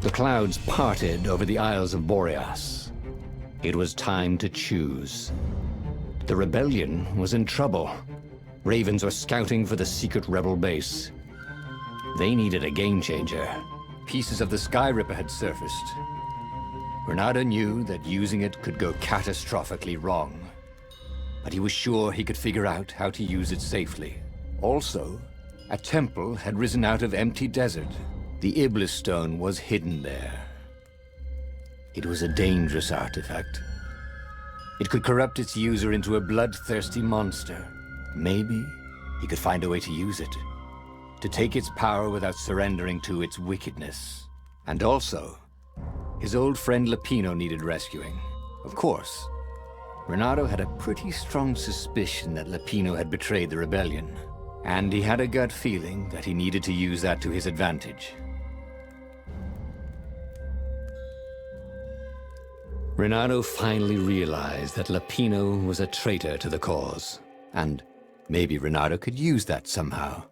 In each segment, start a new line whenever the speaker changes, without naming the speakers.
The clouds parted over the Isles of Boreas. It was time to choose. The rebellion was in trouble. Ravens were scouting for the secret rebel base. They needed a game changer. Pieces of the Skyripper had surfaced. Renato knew that using it could go catastrophically wrong, but he was sure he could figure out how to use it safely. Also, a temple had risen out of empty desert. The Übles stone was hidden there. It was a dangerous artifact. It could corrupt its user into a bloodthirsty monster. Maybe he could find a way to use it, to take its power without surrendering to its wickedness. And also, his old friend Lapino needed rescuing. Of course, Renato had a pretty strong suspicion that Lapino had betrayed the rebellion, and he had a gut feeling that he needed to use that to his advantage. Renato finally realized that Lapino was a traitor to the cause, and maybe Renato could use that somehow.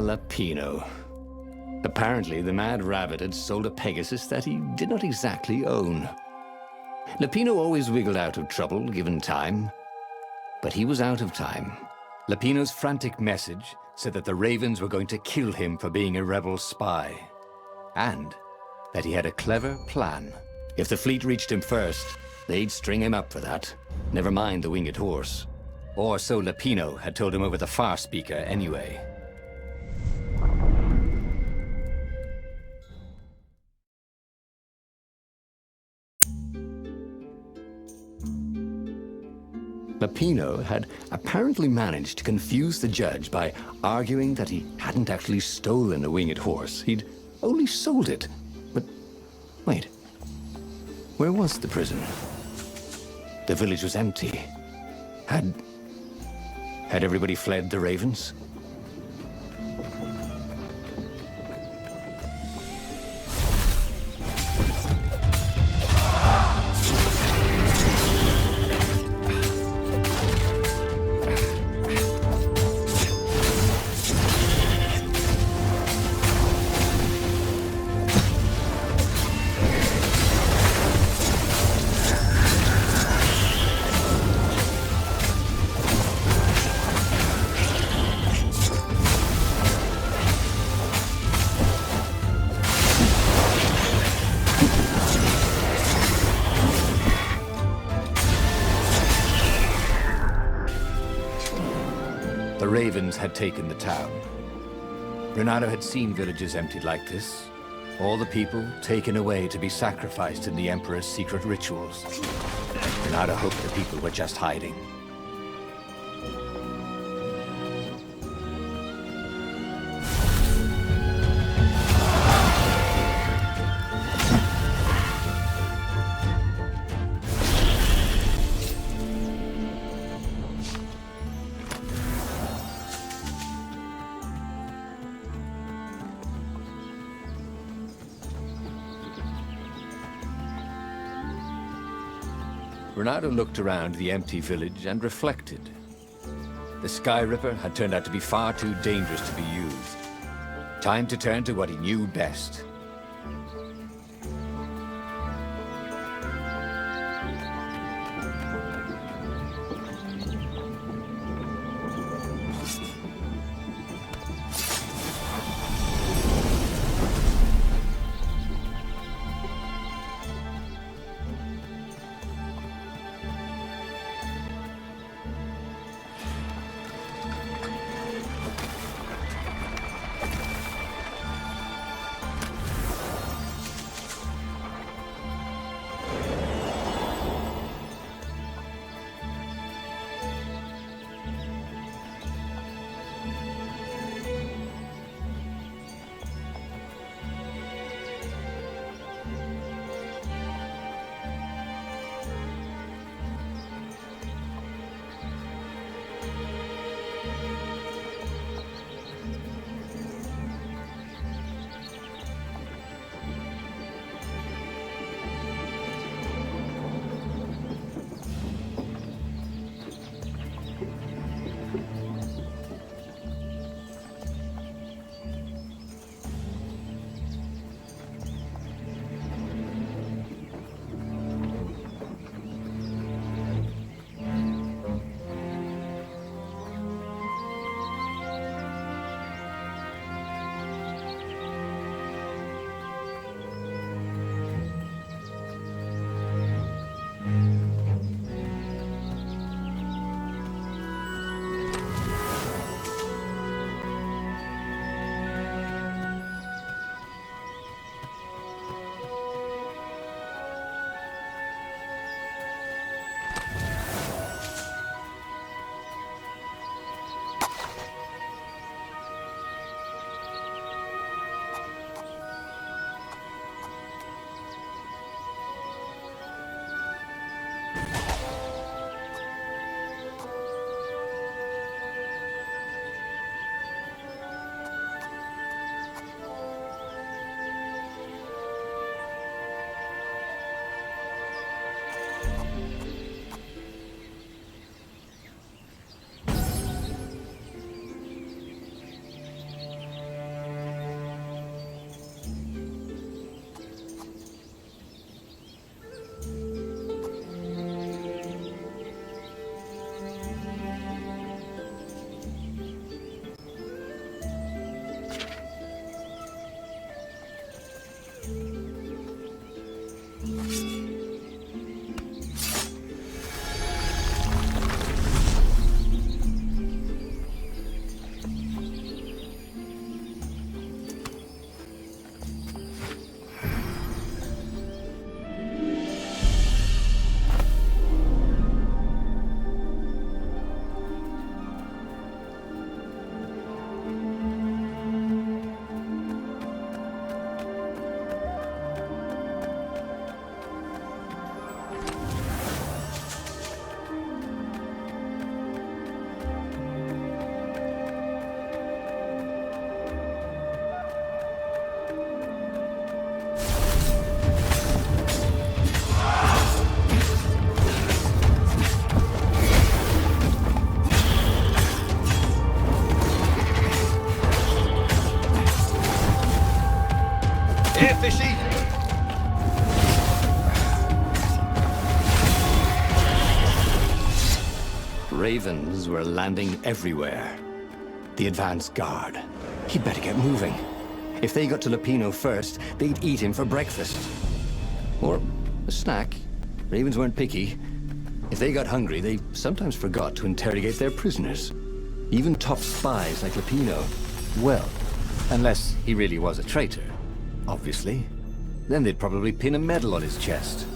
Lapino. Apparently, the Mad Rabbit had sold a Pegasus that he did not exactly own. Lapino always wiggled out of trouble, given time. But he was out of time. Lapino's frantic message said that the Ravens were going to kill him for being a rebel spy. And that he had a clever plan. If the fleet reached him first, they'd string him up for that. Never mind the winged horse. Or so Lapino had told him over the far speaker anyway. Lapino had apparently managed to confuse the judge by arguing that he hadn't actually stolen a winged horse. He'd only sold it. But wait, where was the prison? The village was empty. Had everybody fled the Ravens? The Ravens had taken the town. Renato had seen villages emptied like this. All the people taken away to be sacrificed in the Emperor's secret rituals. Renato hoped the people were just hiding. Renato looked around the empty village and reflected. The Skyripper had turned out to be far too dangerous to be used. Time to turn to what he knew best.
fishy?
Ravens were landing everywhere. The advance guard. He'd better get moving. If they got to Lapino first, they'd eat him for breakfast. Or a snack. Ravens weren't picky. If they got hungry, they sometimes forgot to interrogate their prisoners. Even top spies like Lapino.
Well, unless he really was a traitor, obviously. Then they'd probably pin a medal on his chest.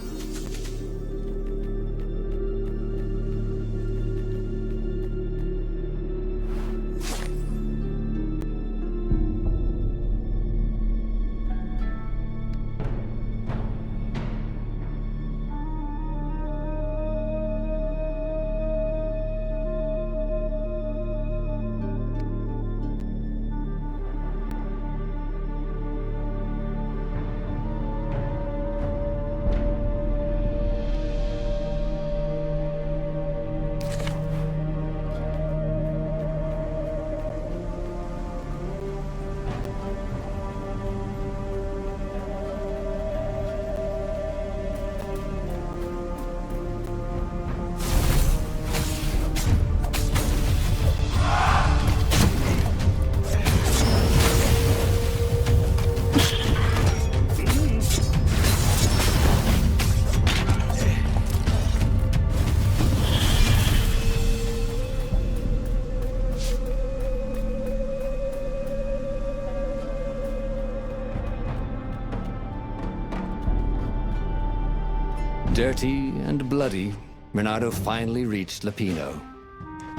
Dirty and bloody, Renato finally reached Lapino.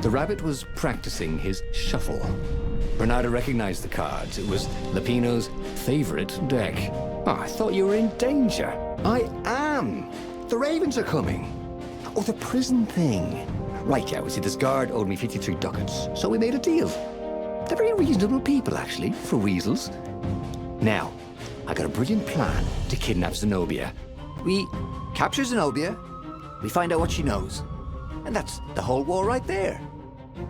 The rabbit was practicing his shuffle. Renato recognized the cards. It was Lapino's favorite deck. Oh, I thought you were in danger. I am. The ravens are coming. Oh, the prison thing. Right, yeah, see, this guard owed me 53 ducats, so we made a deal. They're very reasonable people, actually, for weasels. Now, I got a brilliant plan to kidnap Zenobia. We capture Zenobia, we find out what she knows, and that's the whole war right there.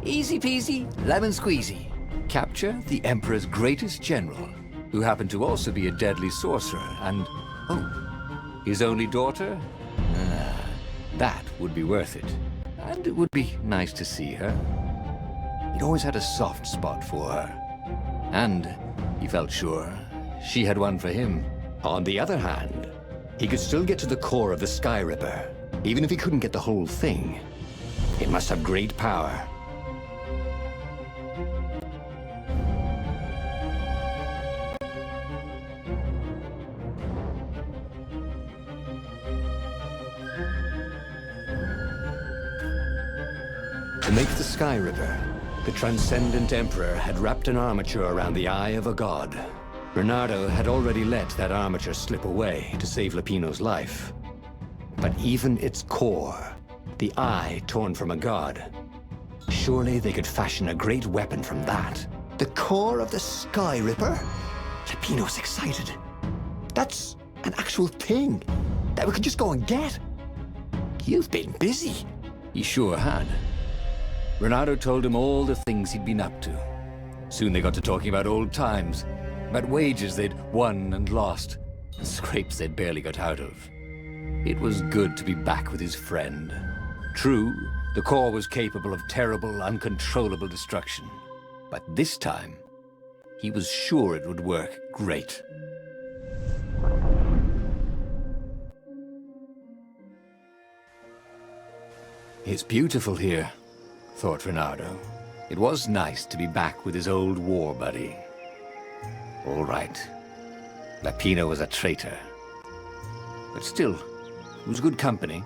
Easy peasy, lemon squeezy. Capture the Emperor's greatest general, who happened to also be a deadly sorcerer, and, oh, his only daughter? That would be worth it. And it would be nice to see her. He'd always had a soft spot for her. And he felt sure she had one for him. On the other hand, he could still get to the core of the Skyripper, even if he couldn't get the whole thing. It must have great power. To make the Skyripper, the transcendent Emperor had wrapped an armature around the eye of a god. Bernardo had already let that armature slip away to save Lapino's life. But even its core, the eye torn from a god, surely they could fashion a great weapon from that. The core of the Skyripper? Lapino's excited. That's an actual thing that we could just go and get. You've been busy.
He sure had. Renato told him all the things he'd been up to. Soon they got to talking about old times, about wages they'd won and lost, and scrapes they'd barely got out of. It was good to be back with his friend. True, the core was capable of terrible, uncontrollable destruction. But this time, he was sure it would work great. It's beautiful here, thought Renato. It was nice to be back with his old war buddy. All right. Lapino was a traitor. But still, it was good company.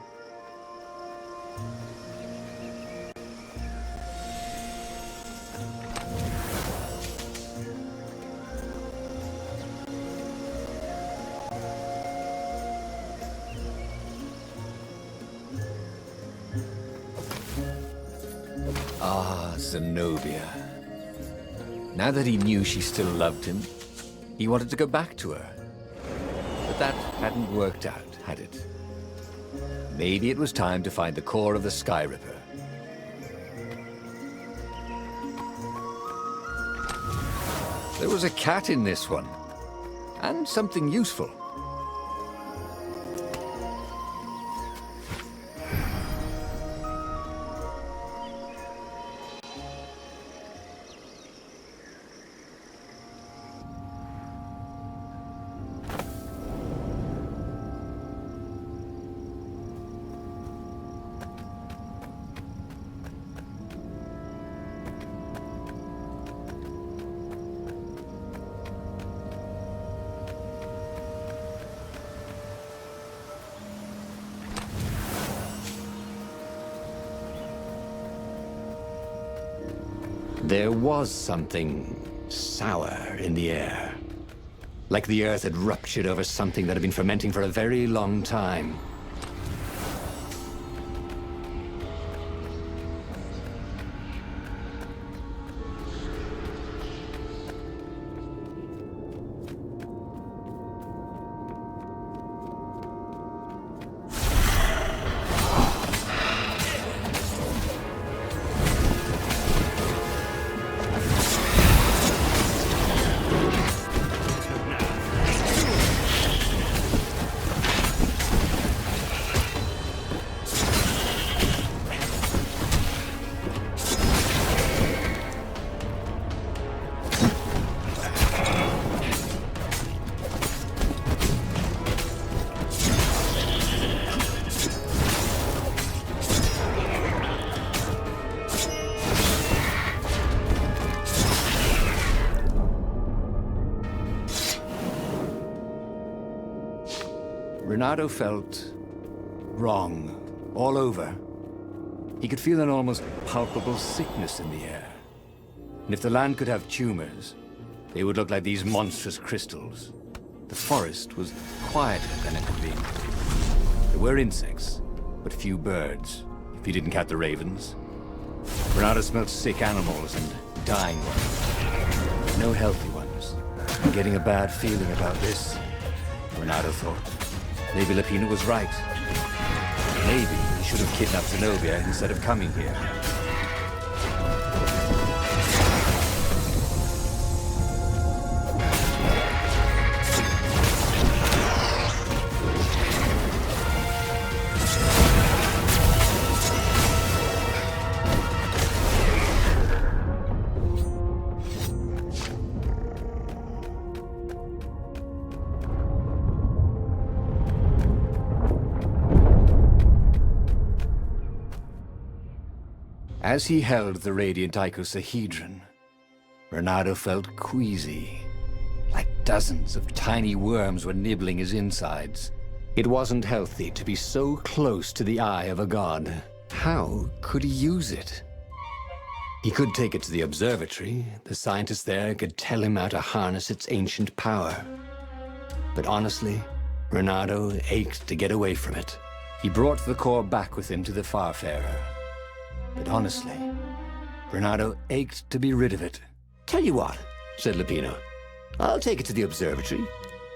Ah, Zenobia. Now that he knew she still loved him, he wanted to go back to her. But that hadn't worked out, had it? Maybe it was time to find the core of the Skyripper. There was a cat in this one. And something useful.
There was something sour in the air. Like the earth had ruptured over something that had been fermenting for a very long time.
Renato felt wrong all over. He could feel an almost palpable sickness in the air. And if the land could have tumors, they would look like these monstrous crystals. The forest was quieter than it had been. There were insects, but few birds, if you didn't count the ravens. Renato smelled sick animals and dying ones. No healthy ones. I'm getting a bad feeling about this, Renato thought. Maybe Lapino was right. Maybe he should have kidnapped Zenobia instead of coming here. As he held the radiant icosahedron, Renato felt queasy, like dozens of tiny worms were nibbling his insides.
It wasn't healthy to be so close to the eye of a god. How could he use it? He could take it to the observatory. The scientists there could tell him how to harness its ancient power. But honestly, Renato ached to get away from it.
He brought the core back with him to the Farfarer. But honestly, Renato ached to be rid of it.
Tell you what, said Lapino. I'll take it to the observatory.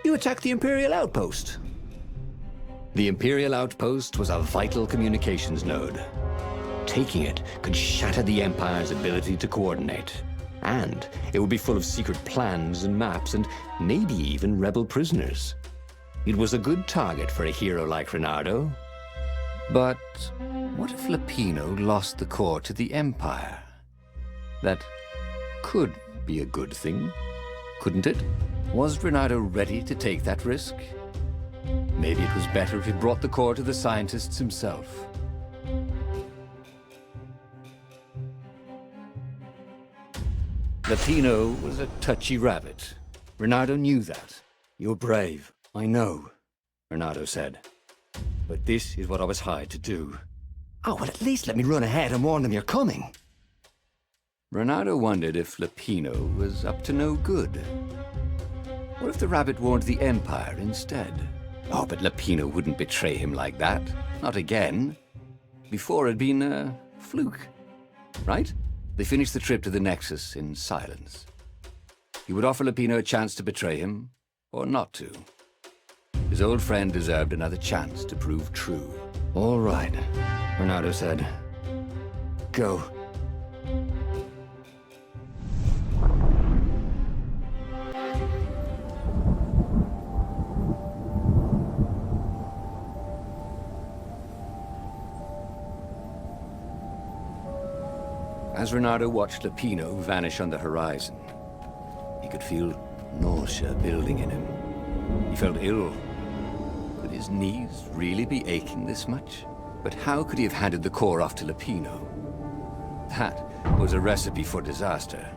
You attack the Imperial outpost. The Imperial outpost was a vital communications node. Taking it could shatter the Empire's ability to coordinate. And it would be full of secret plans and maps and maybe even rebel prisoners. It was a good target for a hero like Renato.
But what if Lapino lost the core to the Empire? That could be a good thing, couldn't it? Was Renato ready to take that risk? Maybe it was better if he brought the core to the scientists himself. Lapino was a touchy rabbit. Renato knew that.
You're brave, I know, Renato said. But this is what I was hired to do. Oh, well, at least let me run ahead and warn them you're coming.
Renato wondered if Lapino was up to no good. What if the rabbit warned the Empire instead? Oh, but Lapino wouldn't betray him like that. Not again. Before it'd been a fluke, right? They finished the trip to the Nexus in silence. He would offer Lapino a chance to betray him, or not to. His old friend deserved another chance to prove true.
All right, Renato said. Go.
As Renato watched Lapino vanish on the horizon, he could feel nausea building in him. He felt ill. Could his knees really be aching this much? But how could he have handed the core off to Lapino? That was a recipe for disaster.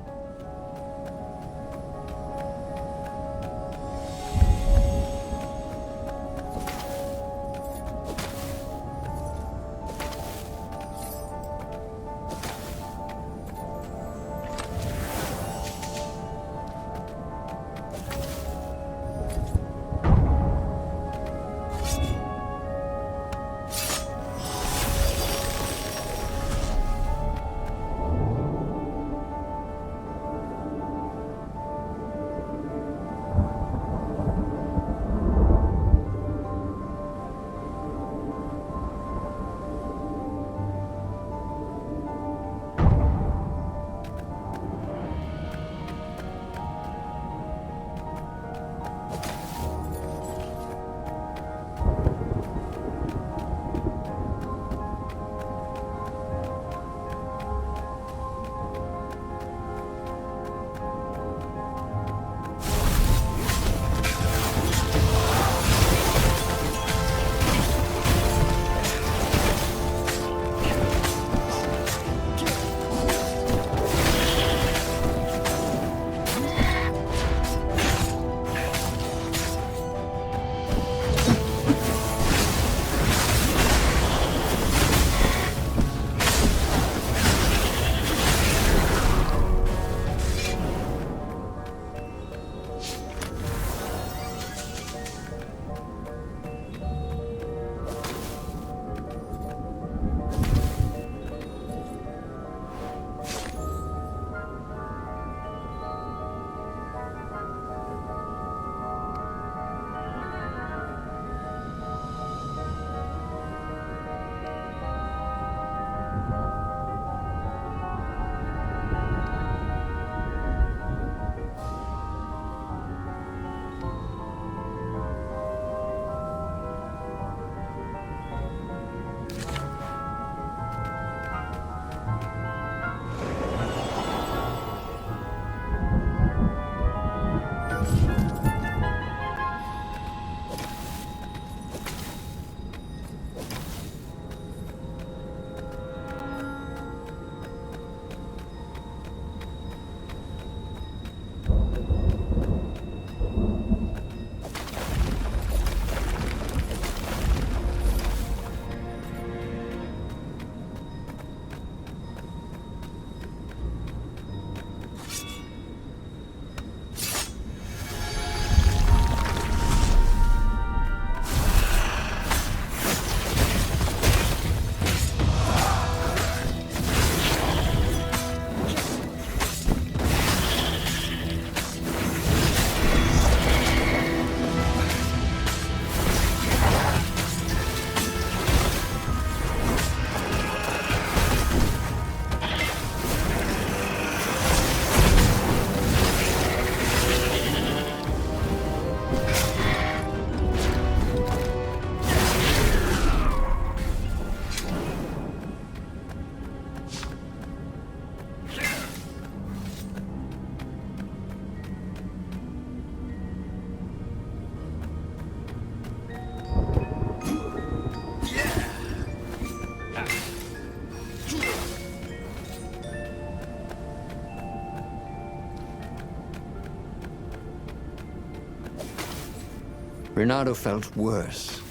Renato felt worse.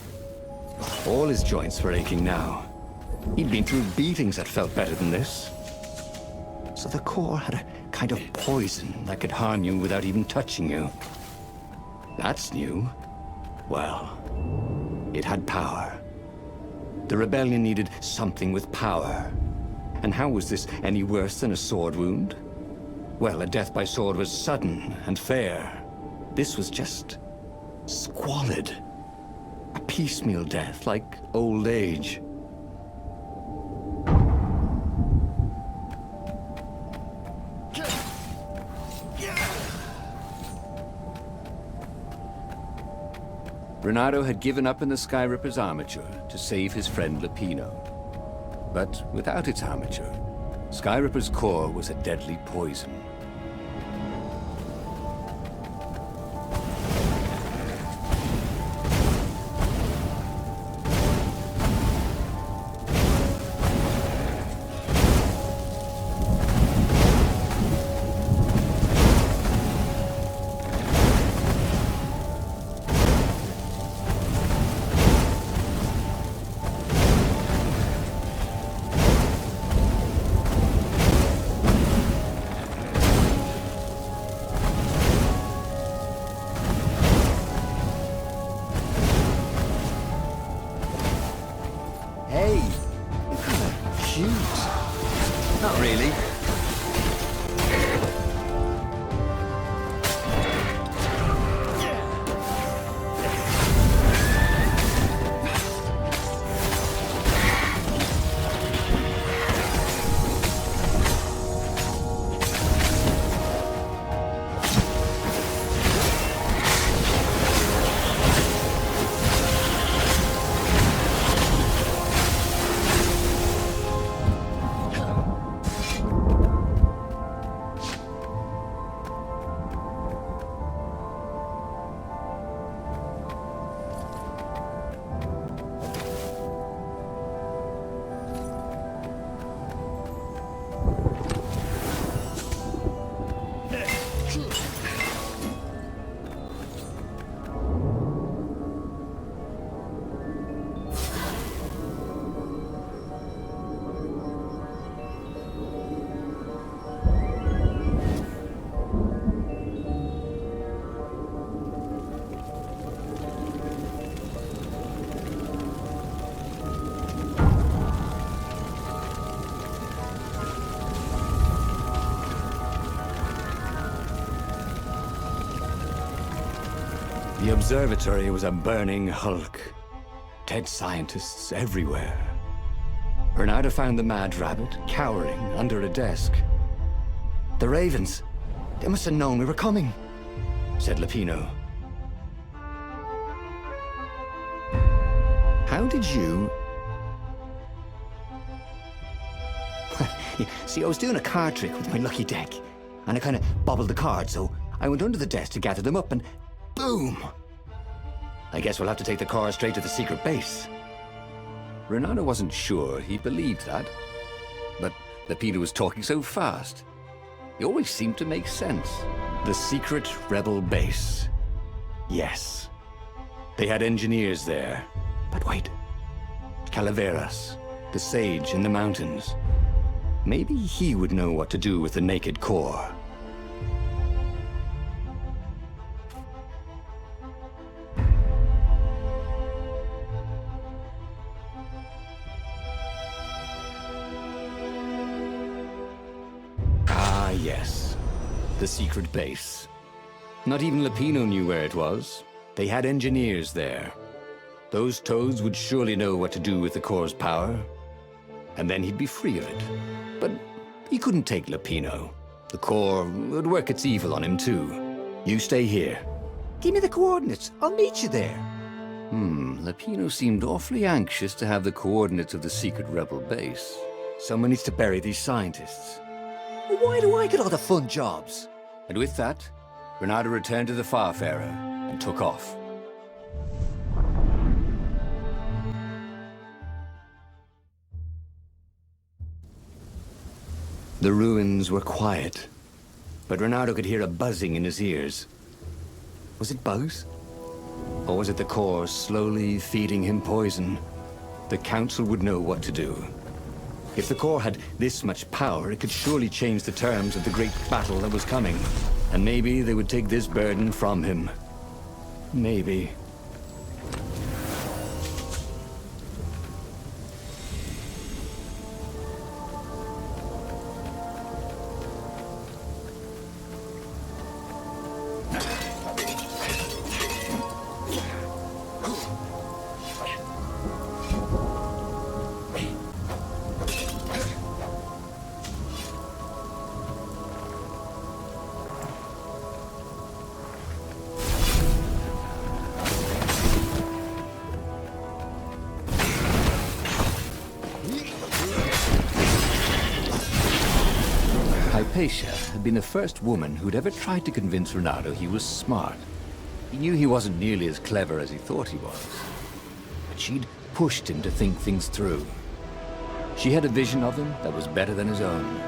All his joints were aching now. He'd been through beatings that felt better than this. So the core had a kind of poison that could harm you without even touching you. That's new. Well, it had power. The rebellion needed something with power. And how was this any worse than a sword wound? Well, a death by sword was sudden and fair. This was just squalid. A piecemeal death, like old age.
Renato had given up in the Skyrippers' armature to save his friend Lapino. But without its armature, Skyrippers' core was a deadly poison.
Not really. The observatory was a burning hulk. Dead scientists everywhere. Bernardo found the mad rabbit cowering under a desk. The ravens, they must have known we were coming, said Lapino. How did you... See, I was doing a card trick with my lucky deck, and I kind of bobbled the cards, so I went under the desk to gather them up, and boom! I guess we'll have to take the car straight to the secret base. Renato wasn't sure he believed that, but Lapino was talking so fast. It always seemed to make sense. The secret rebel base. Yes. They had engineers there. But wait. Calaveras, the sage in the mountains. Maybe he would know what to do with the naked core. Yes, the secret base. Not even Lapino knew where it was. They had engineers there. Those Todes would surely know what to do with the core's power. And then he'd be free of it. But he couldn't take Lapino. The core would work its evil on him too. You stay here. Give me the coordinates. I'll meet you there. Lapino seemed awfully anxious to have the coordinates of the secret rebel base. Someone needs to bury these scientists. Why do I get all the fun jobs? And with that, Bernardo returned to the Farfarer and took off. The ruins were quiet, but Renato could hear a buzzing in his ears. Was it bugs? Or was it the core slowly feeding him poison? The Council would know what to do. If the core had this much power, it could surely change the terms of the great battle that was coming. And maybe they would take this burden from him. Maybe.
Hypatia had been the first woman who'd ever tried to convince Renato he was smart. He knew he wasn't nearly as clever as he thought he was. But she'd pushed him to think things through. She had a vision of him that was better than his own.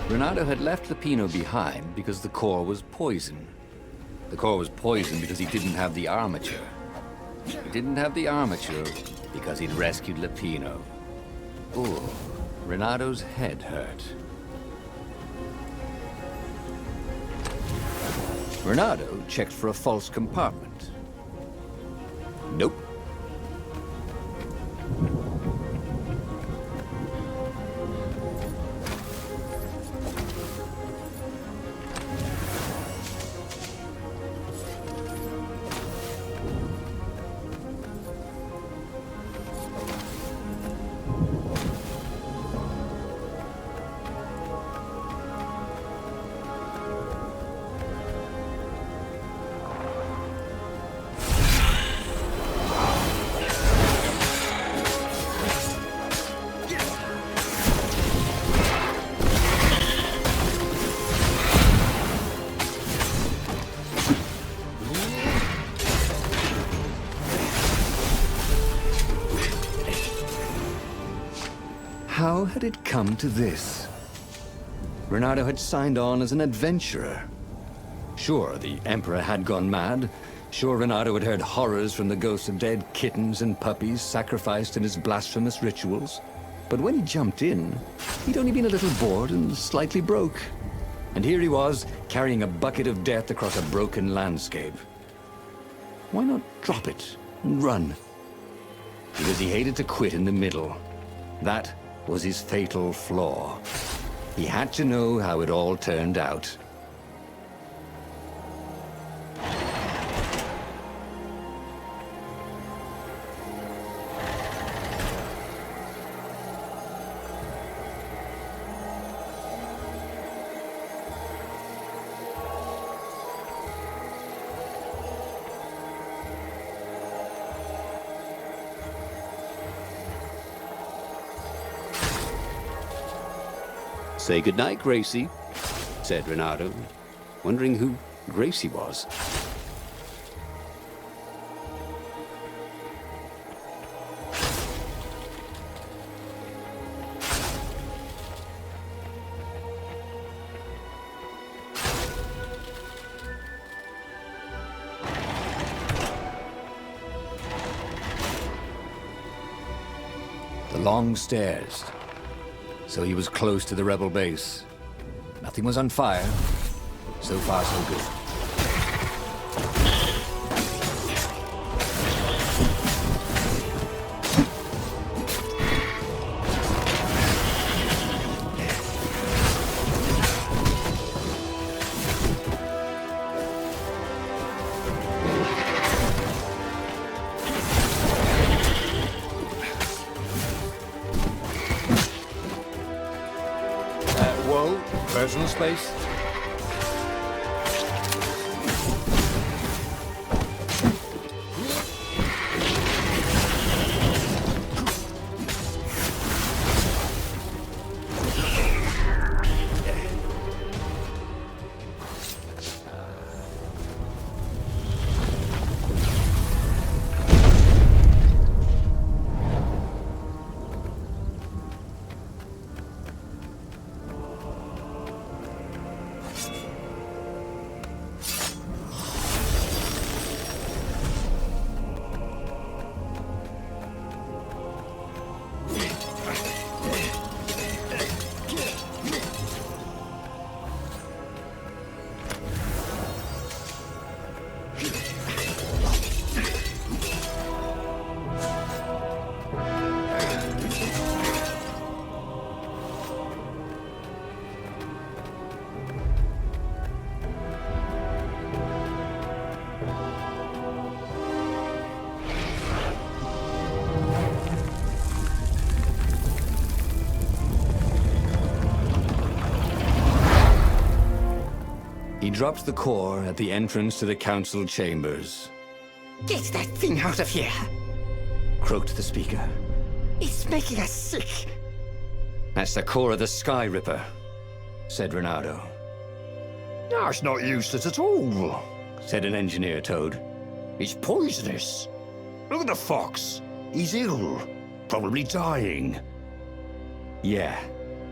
Renato had left Lapino behind because the core was poison. The core was poison because he didn't have the armature. He didn't have the armature because he'd rescued Lapino. Ooh, Renato's head hurt. Renato checked for a false compartment. Nope. How had it come to this? Renato had signed on as an adventurer. Sure, the Emperor had gone mad. Sure, Renato had heard horrors from the ghosts of dead kittens and puppies sacrificed in his blasphemous rituals. But when he jumped in, he'd only been a little bored and slightly broke. And here he was, carrying a bucket of death across a broken landscape. Why not drop it and run? Because he hated to quit in the middle. That was his fatal flaw. He had to know how it all turned out.
"Say goodnight, Gracie," said Renato, wondering who Gracie was.
The long stairs. So he was close to the rebel base. Nothing was on fire. So far, so good. Personal space? dropped the core at the entrance to the council chambers.
Get that thing out of here!
Croaked the speaker.
It's making us sick!
That's the core of the Skyripper, said Renato.
No, it's not useless at all,
Said an engineer toad.
it's poisonous. Look at the fox. He's ill, probably dying.
Yeah,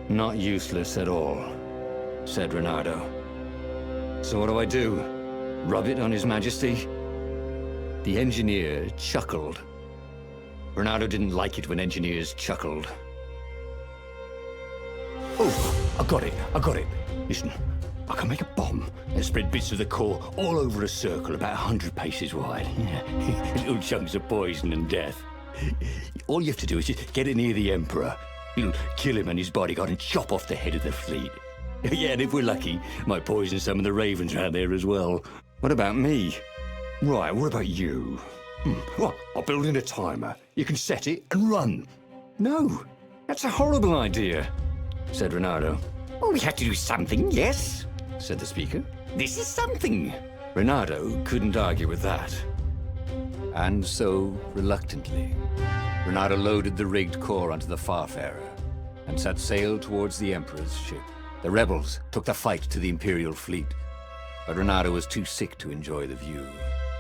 not useless at all, said Renato. So what do I do? Rub it on His Majesty? The engineer chuckled. Renato didn't like it when engineers chuckled.
Oh, I got it. Listen, I can make a bomb and spread bits of the core all over a circle about 100 paces wide. Little chunks of poison and death. All you have to do is just get it near the Emperor. You'll kill him and his bodyguard and chop off the head of the fleet. Yeah, and if we're lucky, might poison some of the ravens around there as well.
What about me?
Right, what about you? Well, I'll build in a timer. You can set it and run.
No, that's a horrible idea, said Renato.
Well, we have to do something, yes?
Said the speaker.
This is something.
Renato couldn't argue with that.
And so, reluctantly, Renato loaded the rigged core onto the Farfarer and set sail towards the Emperor's ship. The rebels took the fight to the Imperial fleet, but Renato was too sick to enjoy the view.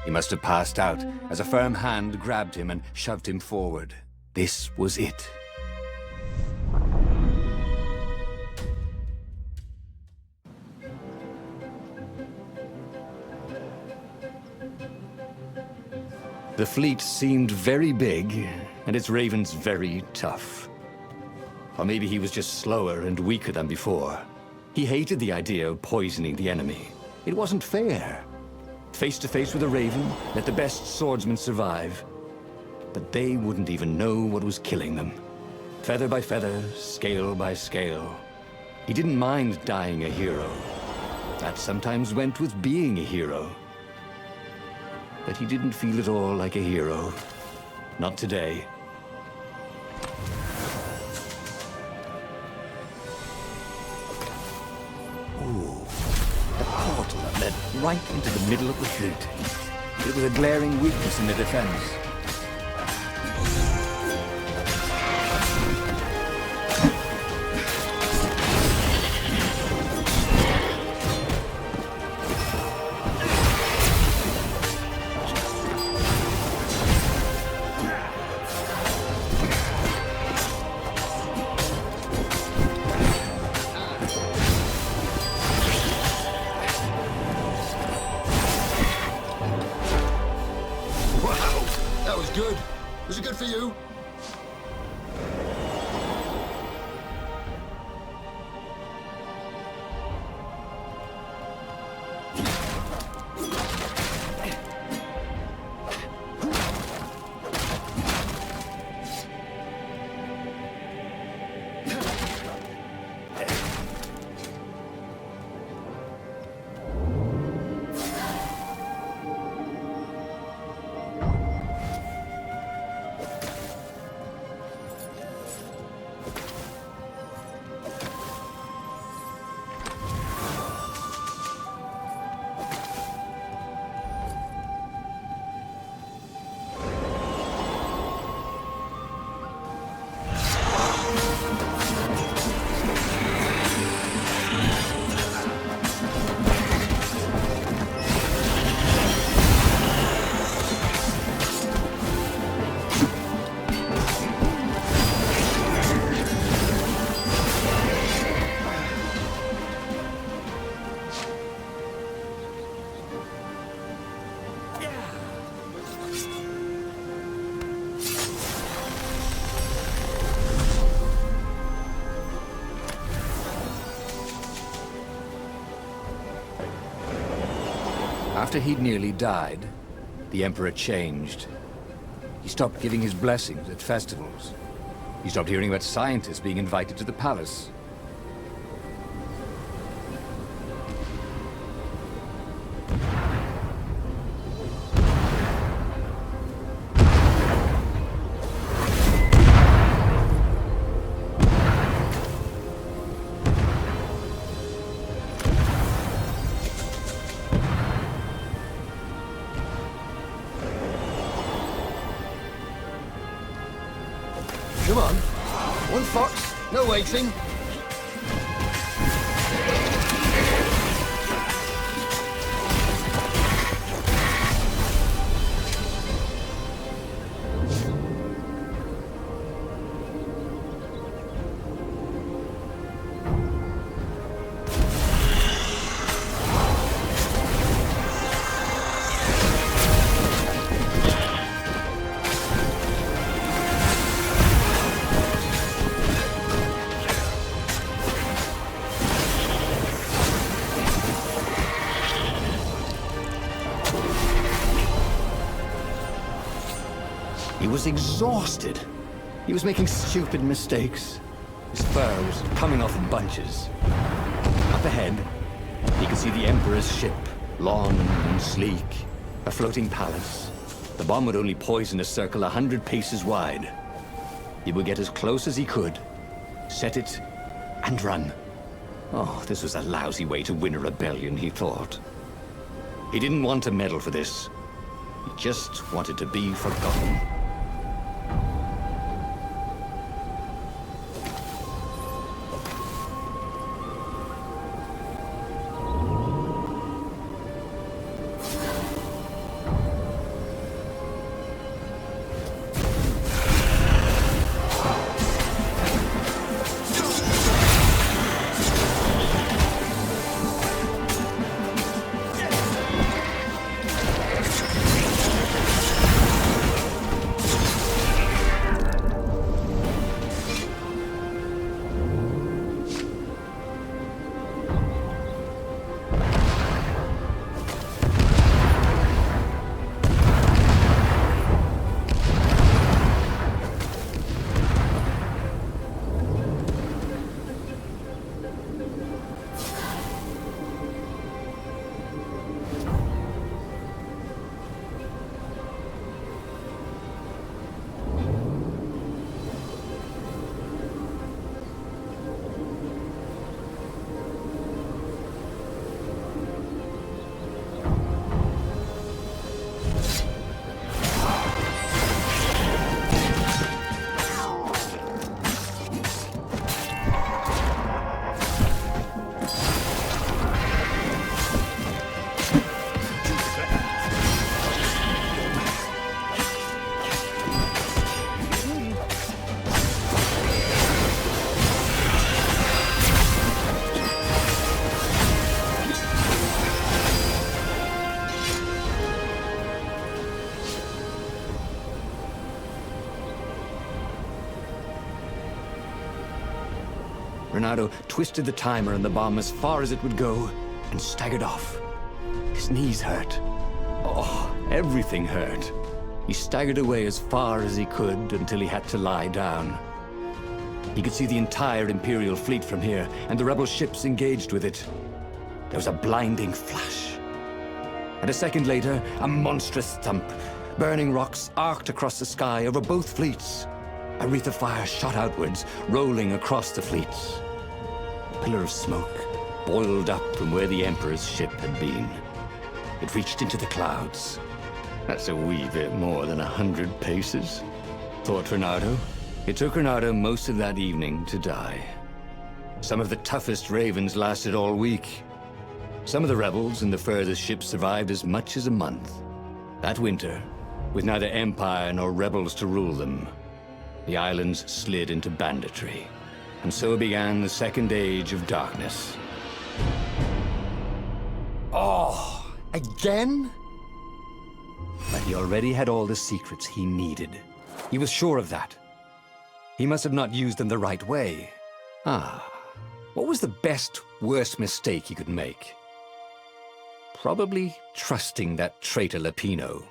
He must have passed out as a firm hand grabbed him and shoved him forward. This was it.
The fleet seemed very big, and its ravens very tough. Or maybe he was just slower and weaker than before. He hated the idea of poisoning the enemy. It wasn't fair. Face to face with a raven, let the best swordsman survive. But they wouldn't even know what was killing them. Feather by feather, scale by scale. He didn't mind dying a hero. That sometimes went with being a hero. But he didn't feel at all like a hero. Not today.
A portal that led right into the middle of the fleet. It was a glaring weakness in the defense.
Good. Was it good for you?
After he'd nearly died, the Emperor changed. He stopped giving his blessings at festivals. He stopped hearing about scientists being invited to the palace.
Come on. One fox, no waiting.
He was exhausted. He was making stupid mistakes. His fur was coming off in bunches. Up ahead, he could see the Emperor's ship, long and sleek, a floating palace. The bomb would only poison a circle 100 paces wide. He would get as close as he could, set it, and run. Oh, this was a lousy way to win a rebellion, he thought. He didn't want a medal for this. He just wanted to be forgotten. Renato twisted the timer and the bomb as far as it would go and staggered off. His knees hurt. Oh, everything hurt. He staggered away as far as he could until he had to lie down. He could see the entire Imperial fleet from here and the rebel ships engaged with it. There was a blinding flash. And a second later, a monstrous thump. Burning rocks arced across the sky over both fleets. A wreath of fire shot outwards, rolling across the fleets. A pillar of smoke boiled up from where the Emperor's ship had been. It reached into the clouds. That's a wee bit more than 100 paces, thought Renato. It took Renato most of that evening to die. Some of the toughest ravens lasted all week. Some of the rebels and the furthest ships survived as much as a month. That winter, with neither Empire nor rebels to rule them, the islands slid into banditry, and so began the Second Age of Darkness.
Oh, again?
But he already had all the secrets he needed. He was sure of that. He must have not used them the right way. What was the best, worst mistake he could make? Probably trusting that traitor Lapino.